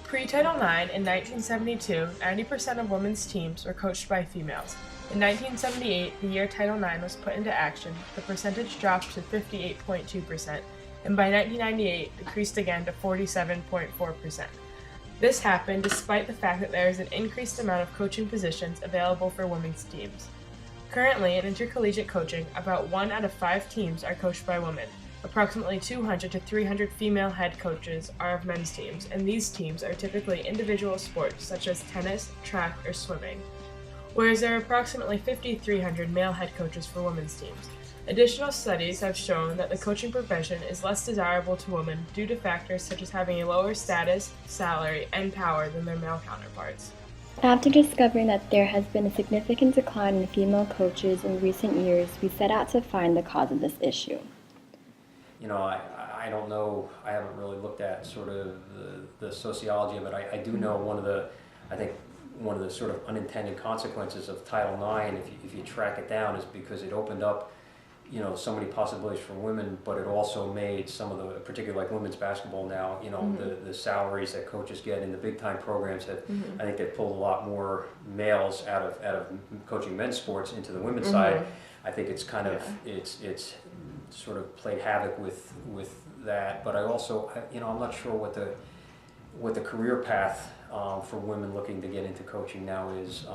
Pre-Title IX in 1972, 90% of women's teams were coached by females. In 1978, the year Title IX was put into action, the percentage dropped to 58.2%, and by 1998 decreased again to 47.4%. This happened despite the fact that there is an increased amount of coaching positions available for women's teams. Currently, in intercollegiate coaching, about 1 out of 5 teams are coached by women. Approximately 200 to 300 female head coaches are of men's teams, and these teams are typically individual sports such as tennis, track, or swimming, whereas there are approximately 5,300 male head coaches for women's teams. Additional studies have shown that the coaching profession is less desirable to women due to factors such as having a lower status, salary, and power than their male counterparts. After discovering that there has been a significant decline in female coaches in recent years, we set out to find the cause of this issue. You know, I don't know, I haven't really looked at sort of the sociology of it. I do know one of the sort of unintended consequences of Title IX, if you track it down, is because it opened up, you know, so many possibilities for women, but it also made some of the, particularly like women's basketball now, you know, the salaries that coaches get in the big time programs have, I think they've pulled a lot more males out of coaching men's sports into the women's side. I think it's kind of, it's sort of played havoc with that, but I also, you know, I'm not sure what the career path for women looking to get into coaching now is.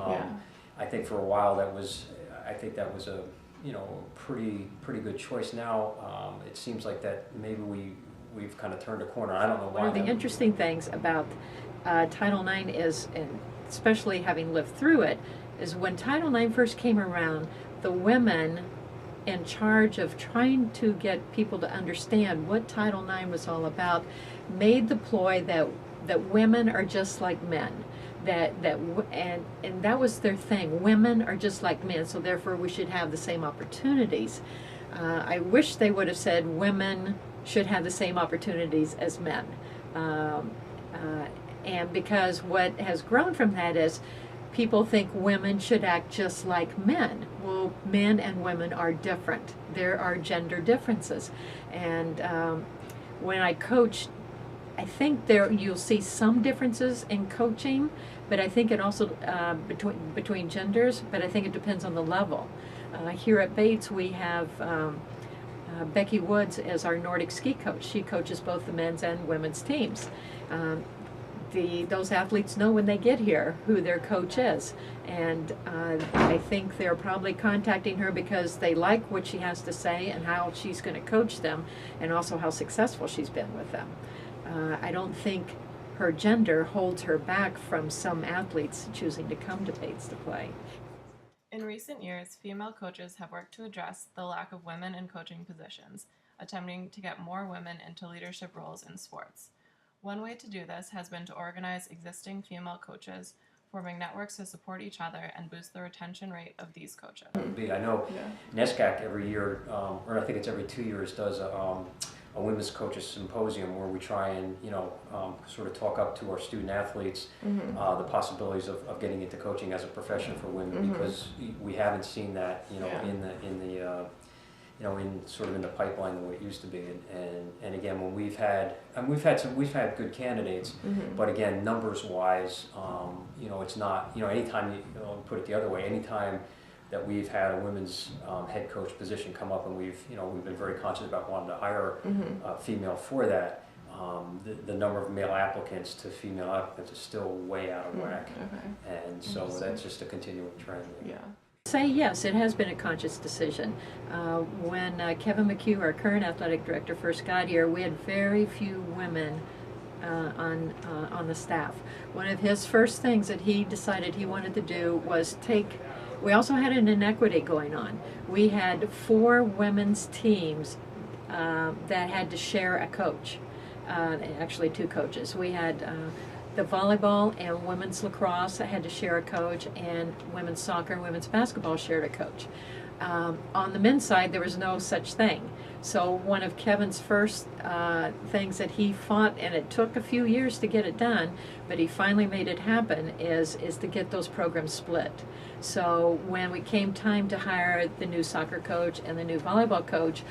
I think for a while that was a, you know, pretty good choice. Now it seems like that maybe we've kind of turned a corner. I don't know why. One of the interesting things about Title IX is, and especially having lived through it, is when Title IX first came around, the women in charge of trying to get people to understand what Title IX was all about made the ploy that women are just like men. And that was their thing. Women are just like men, so therefore we should have the same opportunities. I wish they would have said women should have the same opportunities as men. And because what has grown from that is people think women should act just like men. Well, men and women are different. There are gender differences. And when I coach, I think you'll see some differences in coaching, but I think it also between genders, but I think it depends on the level. Here at Bates we have Becky Woods as our Nordic ski coach. She coaches both the men's and women's teams. Those athletes know when they get here who their coach is, and I think they're probably contacting her because they like what she has to say and how she's going to coach them, and also how successful she's been with them. I don't think her gender holds her back from some athletes choosing to come to Bates to play. In recent years, female coaches have worked to address the lack of women in coaching positions, attempting to get more women into leadership roles in sports. One way to do this has been to organize existing female coaches, forming networks to support each other and boost the retention rate of these coaches. I know NESCAC every year, or I think it's every 2 years, does a women's coaches symposium where we try and, you know, sort of talk up to our student athletes the possibilities of getting into coaching as a profession for women, because we haven't seen that, you know, in the you know, in sort of in the pipeline the way it used to be, and again, when we've had good candidates, but again, numbers wise, you know, it's not, you know, anytime you know, put it the other way, anytime that we've had a women's head coach position come up, and we've been very conscious about wanting to hire a female for that, the number of male applicants to female applicants is still way out of whack, and so that's just a continuing trend. Say yes, it has been a conscious decision. When Kevin McHugh, our current athletic director, first got here, we had very few women on the staff. One of his first things that he decided he wanted to do was we also had an inequity going on. We had 4 women's teams that had to share a coach, actually 2 coaches. We had the volleyball and women's lacrosse had to share a coach, and women's soccer and women's basketball shared a coach. On the men's side, there was no such thing. So one of Kevin's first things that he fought, and it took a few years to get it done, but he finally made it happen, is to get those programs split. So when we came time to hire the new soccer coach and the new volleyball coach,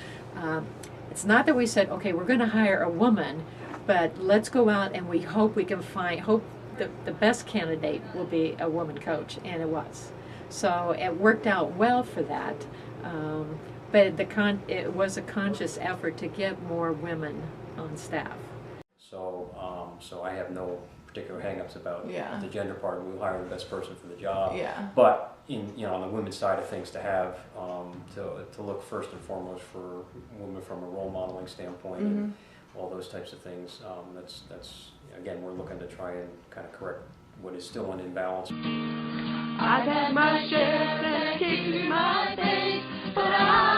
it's not that we said, okay, we're going to hire a woman. But let's go out and we hope we can hope the best candidate will be a woman coach, and it was. So it worked out well for that. But it was a conscious effort to get more women on staff. So I have no particular hang-ups about Yeah. the gender part. We'll hire the best person for the job. Yeah. But on the women's side of things, to have to look first and foremost for women from a role modeling standpoint and all those types of things. That's again, we're looking to try and kind of correct what is still an imbalance. I've had my share and kicked in my face, but I